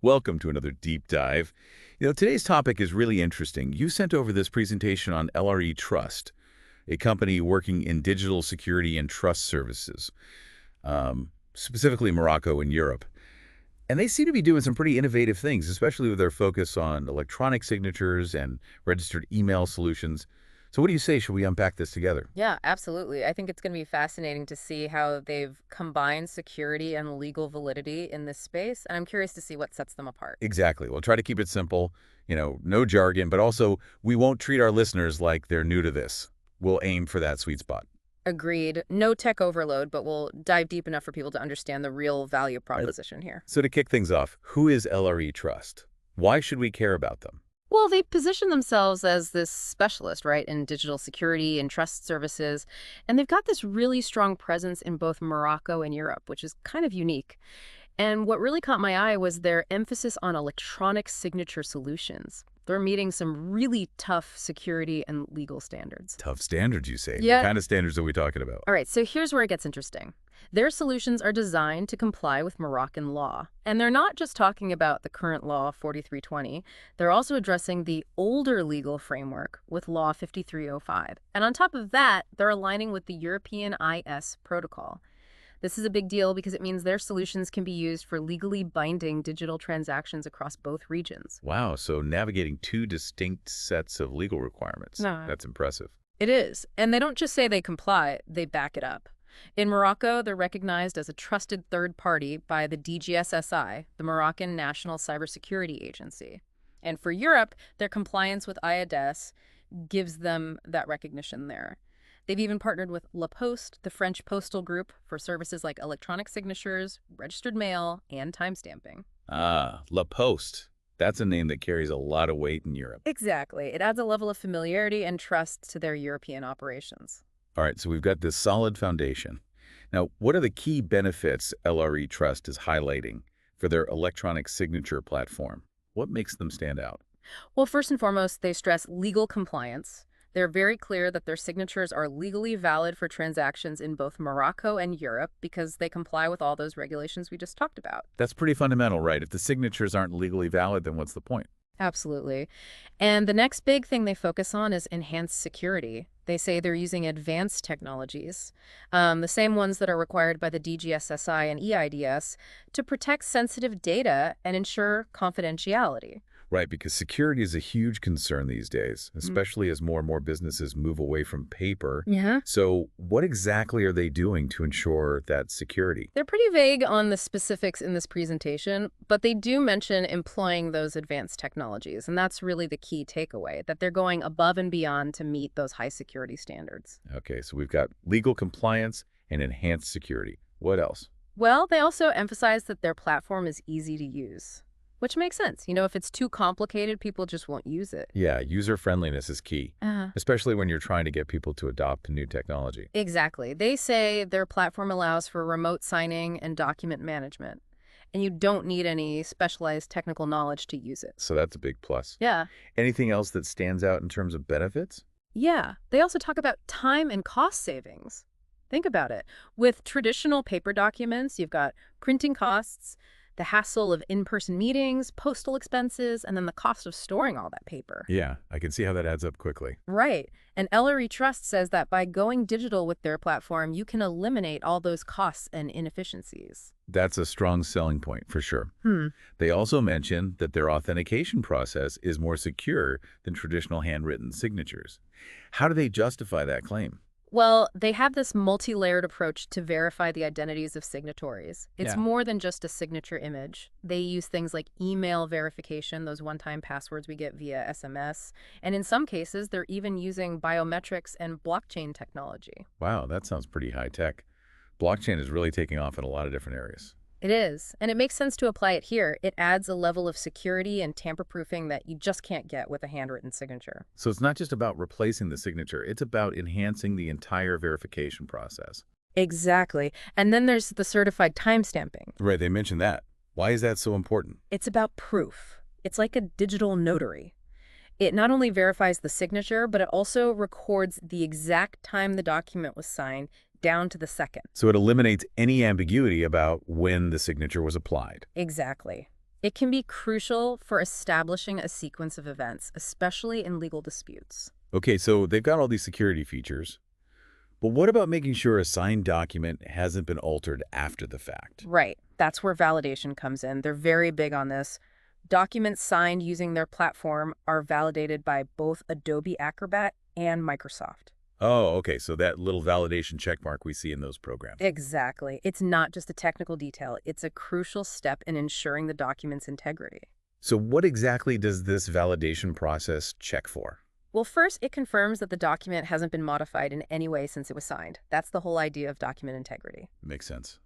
Welcome to another deep dive. Today's topic is really interesting. You sent over this presentation on LRE Trust, a company working in digital security and trust services, specifically Morocco and Europe. And they seem to be doing some pretty innovative things, especially with their focus on electronic signatures and registered email solutions. So what do you say? Should we unpack this together? Yeah, absolutely. I think it's going to be fascinating to see how they've combined security and legal validity in this space. And I'm curious to see what sets them apart. Exactly. We'll try to keep it simple, no jargon, but also we won't treat our listeners like they're new to this. We'll aim for that sweet spot. Agreed. No tech overload, but we'll dive deep enough for people to understand the real value Right. proposition here. So to kick things off, who is LRE Trust? Why should we care about them? Well, they position themselves as this specialist, right, in digital security and trust services. And they've got this really strong presence in both Morocco and Europe, which is kind of unique. And what really caught my eye was their emphasis on electronic signature solutions. They're meeting some really tough security and legal standards. Tough standards, you say. What Yeah. kind of standards are we talking about? All right, so here's where it gets interesting. Their solutions are designed to comply with Moroccan law. And they're not just talking about the current law 4320. They're also addressing the older legal framework with law 5305. And on top of that, they're aligning with the European IS protocol. This is a big deal because it means their solutions can be used for legally binding digital transactions across both regions. Wow, so navigating two distinct sets of legal requirements. No. That's impressive. It is. And they don't just say they comply, they back it up. In Morocco, they're recognized as a trusted third party by the DGSSI, the Moroccan National Cybersecurity Agency. And for Europe, their compliance with IADES gives them that recognition there. They've even partnered with La Poste, the French postal group, for services like electronic signatures, registered mail, and timestamping. Ah, La Poste. That's a name that carries a lot of weight in Europe. Exactly. It adds a level of familiarity and trust to their European operations. All right, so we've got this solid foundation. Now, what are the key benefits LRE Trust is highlighting for their electronic signature platform? What makes them stand out? Well, first and foremost, they stress legal compliance. They're very clear that their signatures are legally valid for transactions in both Morocco and Europe because they comply with all those regulations we just talked about. That's pretty fundamental, right? If the signatures aren't legally valid, then what's the point? Absolutely. And the next big thing they focus on is enhanced security. They say they're using advanced technologies, the same ones that are required by the DGSSI and EIDS, to protect sensitive data and ensure confidentiality. Right, because security is a huge concern these days, especially as more and more businesses move away from paper. Yeah. So what exactly are they doing to ensure that security? They're pretty vague on the specifics in this presentation, but they do mention employing those advanced technologies, and that's really the key takeaway, that they're going above and beyond to meet those high security standards. Okay, so we've got legal compliance and enhanced security. What else? Well, they also emphasize that their platform is easy to use, which makes sense. If it's too complicated, people just won't use it. Yeah, user friendliness is key, Uh, especially when you're trying to get people to adopt new technology. exactly. They say their platform allows for remote signing and document management, and you don't need any specialized technical knowledge to use it. So that's a big plus. Yeah. Anything else that stands out in terms of benefits? Yeah, they also talk about time and cost savings. Think about it. With traditional paper documents, you've got printing costs, the hassle of in-person meetings, postal expenses, and then the cost of storing all that paper. Yeah, I can see how that adds up quickly. Right. And LRE Trust says that by going digital with their platform, you can eliminate all those costs and inefficiencies. That's a strong selling point for sure. Hmm. They also mention that their authentication process is more secure than traditional handwritten signatures. How do they justify that claim? Well, they have this multi-layered approach to verify the identities of signatories. It's Yeah. more than just a signature image. They use things like email verification, those one-time passwords we get via SMS. And in some cases, they're even using biometrics and blockchain technology. Wow, that sounds pretty high tech. Blockchain is really taking off in a lot of different areas. It is, and it makes sense to apply it here. It adds a level of security and tamper-proofing that you just can't get with a handwritten signature. So it's not just about replacing the signature, it's about enhancing the entire verification process. Exactly. And then there's the certified timestamping. Right, they mentioned that. Why is that so important? It's about proof. It's like a digital notary. It not only verifies the signature, but it also records the exact time the document was signed down to the second. So it eliminates any ambiguity about when the signature was applied. Exactly. It can be crucial for establishing a sequence of events, especially in legal disputes. Okay, so they've got all these security features, but what about making sure a signed document hasn't been altered after the fact? Right. That's where validation comes in. They're very big on this. Documents signed using their platform are validated by both Adobe Acrobat and Microsoft. Oh, okay, so that little validation check mark we see in those programs. Exactly. It's not just a technical detail. It's a crucial step in ensuring the document's integrity. So what exactly does this validation process check for? Well, first, it confirms that the document hasn't been modified in any way since it was signed. That's the whole idea of document integrity. Makes sense.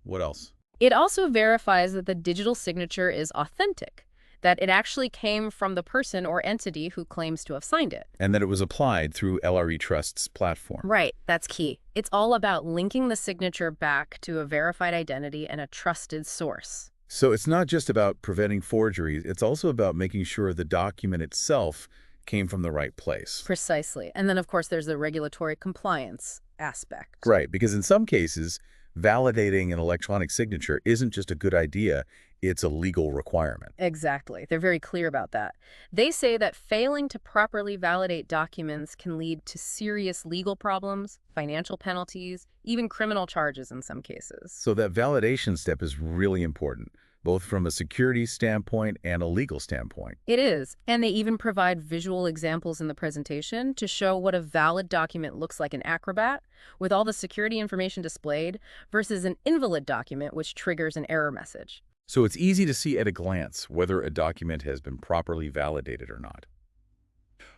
What else? It also verifies that the digital signature is authentic, that it actually came from the person or entity who claims to have signed it. And that it was applied through LRE Trust's platform. Right, that's key. It's all about linking the signature back to a verified identity and a trusted source. So it's not just about preventing forgeries, it's also about making sure the document itself came from the right place. Precisely. And then, of course, there's the regulatory compliance aspect. Right, because in some cases, validating an electronic signature isn't just a good idea, it's a legal requirement. Exactly. They're very clear about that. They say that failing to properly validate documents can lead to serious legal problems, financial penalties, even criminal charges in some cases. So that validation step is really important, both from a security standpoint and a legal standpoint. It is, and they even provide visual examples in the presentation to show what a valid document looks like in Acrobat, with all the security information displayed, versus an invalid document which triggers an error message. So it's easy to see at a glance whether a document has been properly validated or not.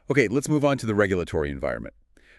Okay, let's move on to the regulatory environment.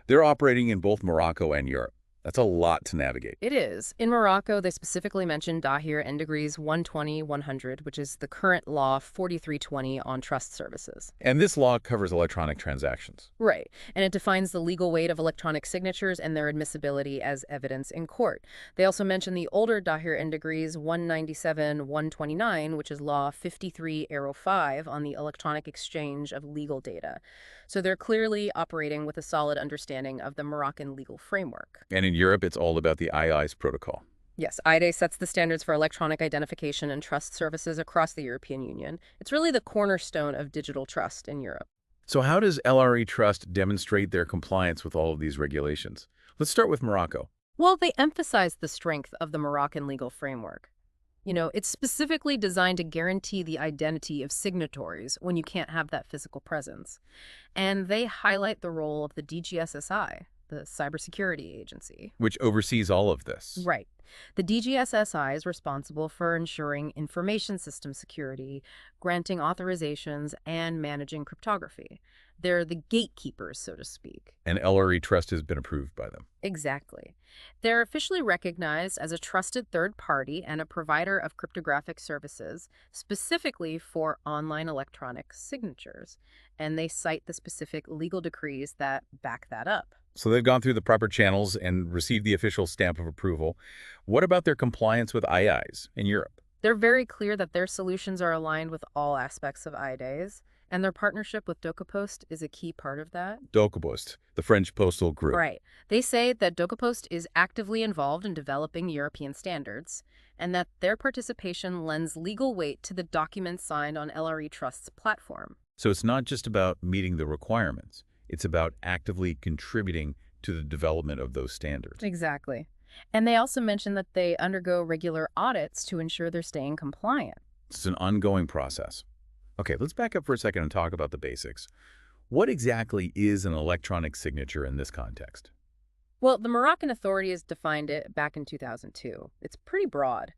They're operating in both Morocco and Europe. That's a lot to navigate. It is. In Morocco, they specifically mentioned Dahir and Degrees 120-100, which is the current law 4320 on trust services. And this law covers electronic transactions. Right, and it defines the legal weight of electronic signatures and their admissibility as evidence in court. They also mention the older Dahir and Degrees 197-129, which is law 53-5 on the electronic exchange of legal data. So they're clearly operating with a solid understanding of the Moroccan legal framework. And in Europe, it's all about the II's protocol. Yes, IDE sets the standards for electronic identification and trust services across the European Union. It's really the cornerstone of digital trust in Europe. So how does LRE Trust demonstrate their compliance with all of these regulations? Let's start with Morocco. Well, they emphasize the strength of the Moroccan legal framework. It's specifically designed to guarantee the identity of signatories when you can't have that physical presence. And they highlight the role of the DGSSI, the cybersecurity agency. Which oversees all of this. Right. The DGSSI is responsible for ensuring information system security, granting authorizations, and managing cryptography. They're the gatekeepers, so to speak. And LRE Trust has been approved by them. Exactly. They're officially recognized as a trusted third party and a provider of cryptographic services, specifically for online electronic signatures. And they cite the specific legal decrees that back that up. So they've gone through the proper channels and received the official stamp of approval. What about their compliance with IIs in Europe? They're very clear that their solutions are aligned with all aspects of IDEs, and their partnership with DocuPost is a key part of that. DocuPost, the French postal group. Right. They say that DocuPost is actively involved in developing European standards, and that their participation lends legal weight to the documents signed on LRE Trust's platform. So it's not just about meeting the requirements. It's about actively contributing to the development of those standards. Exactly. And they also mention that they undergo regular audits to ensure they're staying compliant. It's an ongoing process. Okay, let's back up for a second and talk about the basics. What exactly is an electronic signature in this context? Well, the Moroccan authorities defined it back in 2002. It's pretty broad.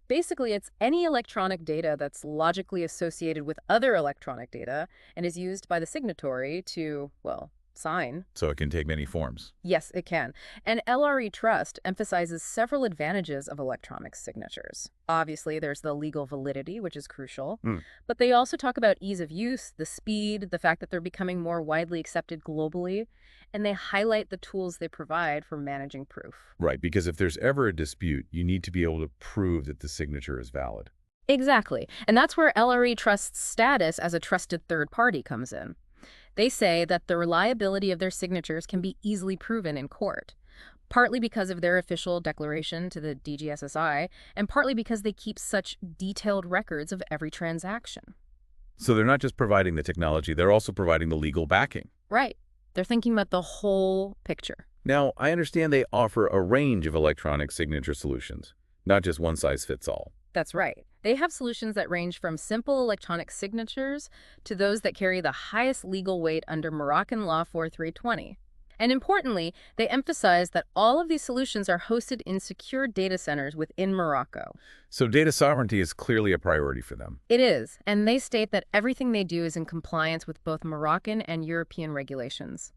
Basically, it's any electronic data that's logically associated with other electronic data and is used by the signatory to, well, sign. So it can take many forms. Yes, it can. And LRE Trust emphasizes several advantages of electronic signatures. Obviously, there's the legal validity, which is crucial. But they also talk about ease of use, the speed, the fact that they're becoming more widely accepted globally, and they highlight the tools they provide for managing proof. Right, because if there's ever a dispute, you need to be able to prove that the signature is valid. Exactly. And that's where LRE Trust's status as a trusted third party comes in. They say that the reliability of their signatures can be easily proven in court. partly because of their official declaration to the DGSSI, and partly because they keep such detailed records of every transaction. So they're not just providing the technology, they're also providing the legal backing. Right. They're thinking about the whole picture. Now, I understand they offer a range of electronic signature solutions, not just one size fits all. That's right. They have solutions that range from simple electronic signatures to those that carry the highest legal weight under Moroccan Law 4320. And importantly, they emphasize that all of these solutions are hosted in secure data centers within Morocco. So data sovereignty is clearly a priority for them. It is, and they state that everything they do is in compliance with both Moroccan and European regulations.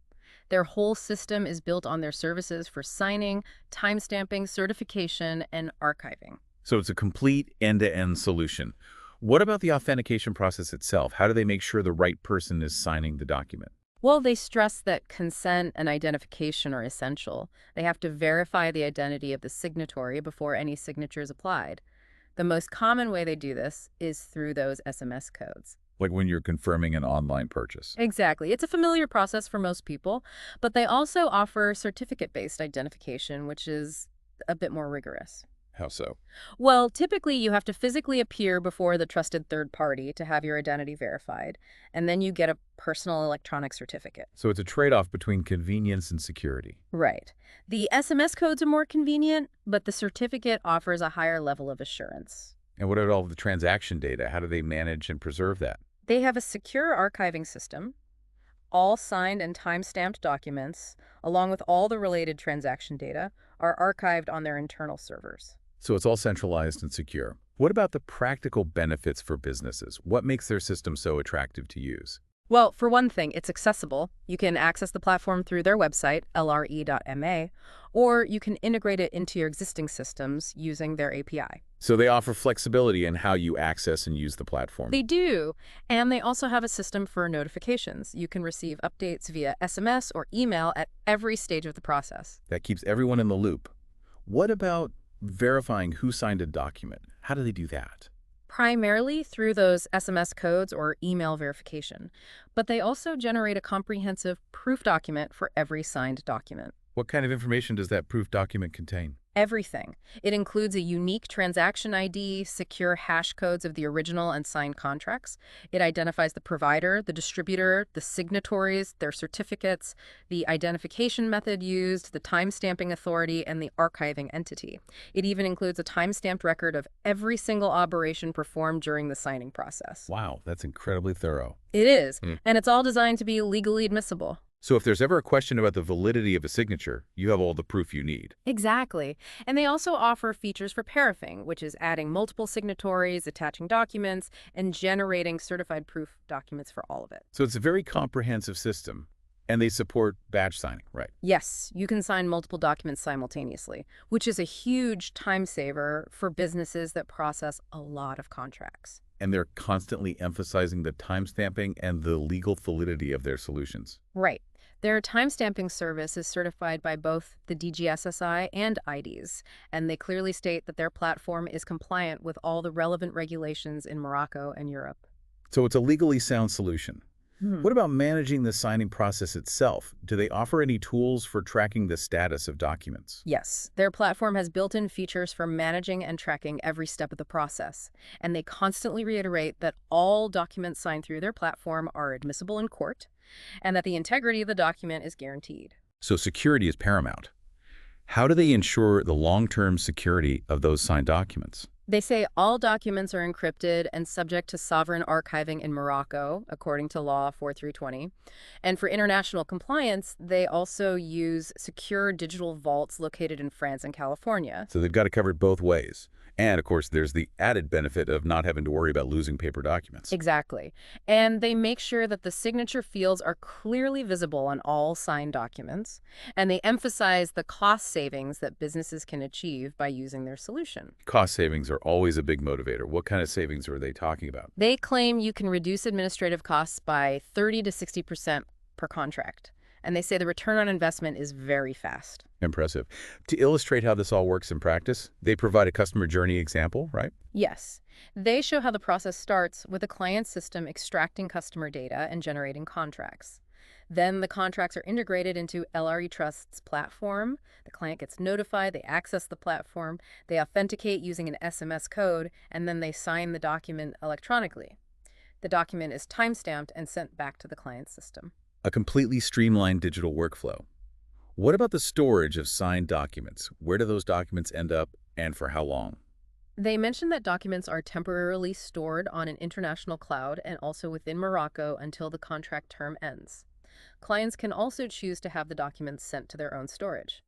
Their whole system is built on their services for signing, timestamping, certification, and archiving. So it's a complete end-to-end solution. What about the authentication process itself? How do they make sure the right person is signing the document? Well, they stress that consent and identification are essential. They have to verify the identity of the signatory before any signature is applied. The most common way they do this is through those SMS codes. Like when you're confirming an online purchase. Exactly. It's a familiar process for most people, but they also offer certificate-based identification, which is a bit more rigorous. How so? Well, typically you have to physically appear before the trusted third party to have your identity verified, and then you get a personal electronic certificate. So it's a trade-off between convenience and security. Right. The SMS codes are more convenient, but the certificate offers a higher level of assurance. And what about all the transaction data? How do they manage and preserve that? They have a secure archiving system. All signed and time-stamped documents, along with all the related transaction data, are archived on their internal servers. So it's all centralized and secure. What about the practical benefits for businesses? What makes their system so attractive to use? Well, for one thing, it's accessible. You can access the platform through their website, LRE.ma, or you can integrate it into your existing systems using their API. So they offer flexibility in how you access and use the platform. They do, and they also have a system for notifications. You can receive updates via SMS or email at every stage of the process. That keeps everyone in the loop. What about verifying who signed a document? How do they do that? Primarily through those SMS codes or email verification, but they also generate a comprehensive proof document for every signed document. What kind of information does that proof document contain? Everything. It includes a unique transaction ID, secure hash codes of the original and signed contracts. It identifies the provider, the distributor, the signatories, their certificates, the identification method used, the timestamping authority, and the archiving entity. It even includes a timestamped record of every single operation performed during the signing process. Wow, that's incredibly thorough. It is, and it's all designed to be legally admissible. So if there's ever a question about the validity of a signature, you have all the proof you need. Exactly. And they also offer features for paraffing, which is adding multiple signatories, attaching documents, and generating certified proof documents for all of it. So it's a very comprehensive system, and they support batch signing, right? Yes, you can sign multiple documents simultaneously, which is a huge time saver for businesses that process a lot of contracts. And they're constantly emphasizing the timestamping and the legal validity of their solutions. Right. Their timestamping service is certified by both the DGSSI and IDs, and they clearly state that their platform is compliant with all the relevant regulations in Morocco and Europe. So it's a legally sound solution. What about managing the signing process itself? Do they offer any tools for tracking the status of documents? Yes, their platform has built-in features for managing and tracking every step of the process, and they constantly reiterate that all documents signed through their platform are admissible in court, and that the integrity of the document is guaranteed. So security is paramount. How do they ensure the long-term security of those signed documents? They say all documents are encrypted and subject to sovereign archiving in Morocco, according to Law 4320. And for international compliance, they also use secure digital vaults located in France and California. So they've got it covered both ways. And, of course, there's the added benefit of not having to worry about losing paper documents. Exactly. And they make sure that the signature fields are clearly visible on all signed documents. And they emphasize the cost savings that businesses can achieve by using their solution. Cost savings are always a big motivator. What kind of savings are they talking about? They claim you can reduce administrative costs by 30 to 60% per contract. And they say the return on investment is very fast. Impressive. To illustrate how this all works in practice, they provide a customer journey example, right? Yes. They show how the process starts with a client system extracting customer data and generating contracts. Then the contracts are integrated into LRE Trust's platform. The client gets notified, they access the platform, they authenticate using an SMS code, and then they sign the document electronically. The document is timestamped and sent back to the client's system. A completely streamlined digital workflow. What about the storage of signed documents? Where do those documents end up and for how long? They mentioned that documents are temporarily stored on an international cloud and also within Morocco until the contract term ends. Clients can also choose to have the documents sent to their own storage.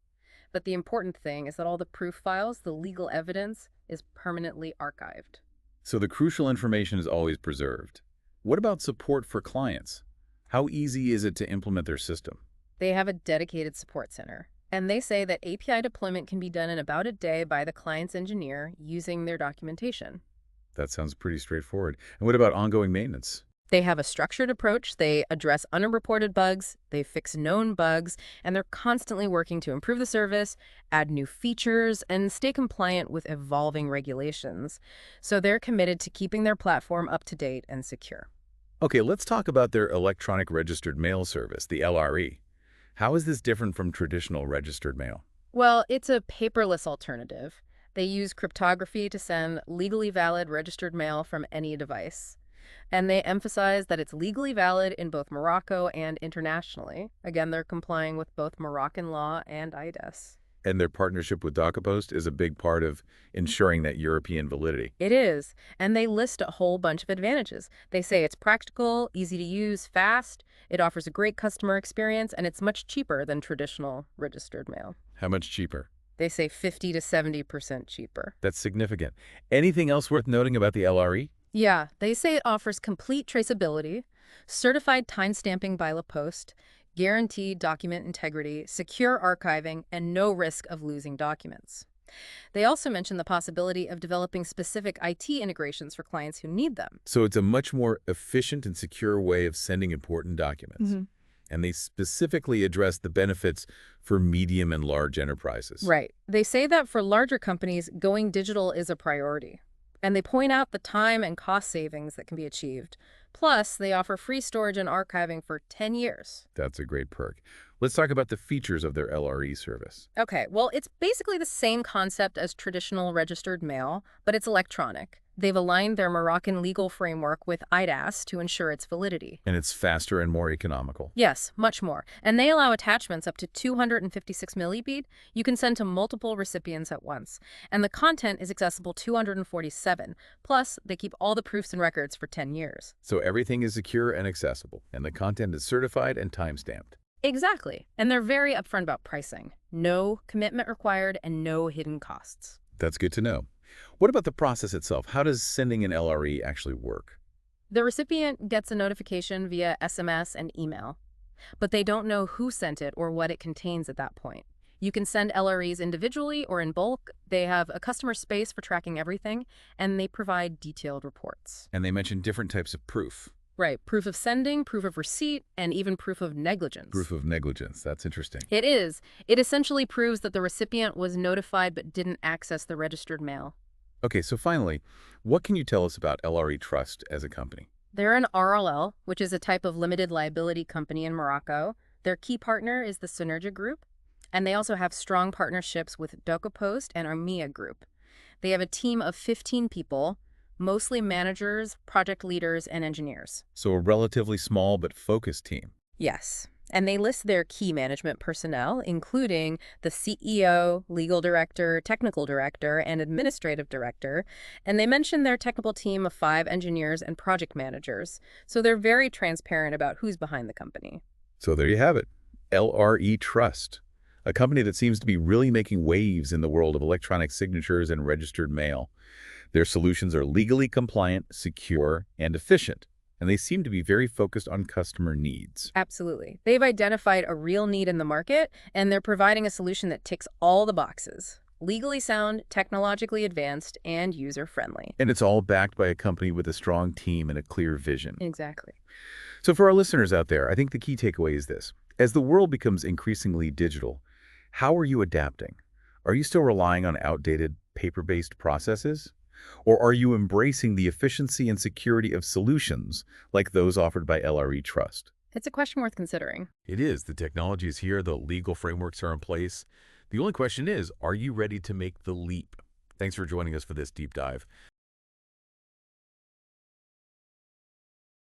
But the important thing is that all the proof files, the legal evidence, is permanently archived. So the crucial information is always preserved. What about support for clients? How easy is it to implement their system? They have a dedicated support center, and they say that API deployment can be done in about a day by the client's engineer using their documentation. That sounds pretty straightforward. And what about ongoing maintenance? They have a structured approach, they address unreported bugs, they fix known bugs, and they're constantly working to improve the service, add new features, and stay compliant with evolving regulations. So they're committed to keeping their platform up to date and secure. Okay, let's talk about their electronic registered mail service, the LRE. How is this different from traditional registered mail? Well, it's a paperless alternative. They use cryptography to send legally valid registered mail from any device. And they emphasize that it's legally valid in both Morocco and internationally. Again, they're complying with both Moroccan law and IDES. And their partnership with DocuPost is a big part of ensuring that European validity. It is, and they list a whole bunch of advantages. They say it's practical, easy to use, fast, it offers a great customer experience, and it's much cheaper than traditional registered mail. How much cheaper? They say 50 to 70% cheaper. That's significant. Anything else worth noting about the LRE? Yeah, they say it offers complete traceability, certified timestamping by La Poste, guaranteed document integrity, secure archiving, and no risk of losing documents. They also mention the possibility of developing specific IT integrations for clients who need them. So it's a much more efficient and secure way of sending important documents. Mhm. And they specifically address the benefits for medium and large enterprises. Right. They say that for larger companies, going digital is a priority. And they point out the time and cost savings that can be achieved. Plus, they offer free storage and archiving for 10 years. That's a great perk. Let's talk about the features of their LRE service. Okay, well, it's basically the same concept as traditional registered mail, but it's electronic. They've aligned their Moroccan legal framework with IDAS to ensure its validity. And it's faster and more economical. Yes, much more. And they allow attachments up to 256 millibit. You can send to multiple recipients at once. And the content is accessible 247. Plus, they keep all the proofs and records for 10 years. So everything is secure and accessible, and the content is certified and timestamped. Exactly. And they're very upfront about pricing. No commitment required and no hidden costs. That's good to know. What about the process itself? How does sending an LRE actually work? The recipient gets a notification via SMS and email, but they don't know who sent it or what it contains at that point. You can send LREs individually or in bulk. They have a customer space for tracking everything, and they provide detailed reports. And they mention different types of proof. Right, proof of sending, proof of receipt, and even proof of negligence. Proof of negligence. That's interesting. It is. It essentially proves that the recipient was notified but didn't access the registered mail. Okay, so finally, what can you tell us about LRE Trust as a company? They're an RLL, which is a type of limited liability company in Morocco. Their key partner is the Synergia Group, and they also have strong partnerships with DocuPost and Armia Group. They have a team of 15 people, mostly managers, project leaders, and engineers. So a relatively small but focused team. Yes. And they list their key management personnel, including the CEO, legal director, technical director, and administrative director. And they mention their technical team of 5 engineers and project managers. So they're very transparent about who's behind the company. So there you have it. LRE Trust, a company that seems to be really making waves in the world of electronic signatures and registered mail. Their solutions are legally compliant, secure, and efficient. And they seem to be very focused on customer needs. Absolutely. They've identified a real need in the market, and they're providing a solution that ticks all the boxes. Legally sound, technologically advanced, and user-friendly. And it's all backed by a company with a strong team and a clear vision. Exactly. So for our listeners out there, I think the key takeaway is this. As the world becomes increasingly digital, how are you adapting? Are you still relying on outdated paper-based processes? Or are you embracing the efficiency and security of solutions like those offered by LRE Trust? It's a question worth considering. It is. The technology is here. The legal frameworks are in place. The only question is, are you ready to make the leap? Thanks for joining us for this deep dive.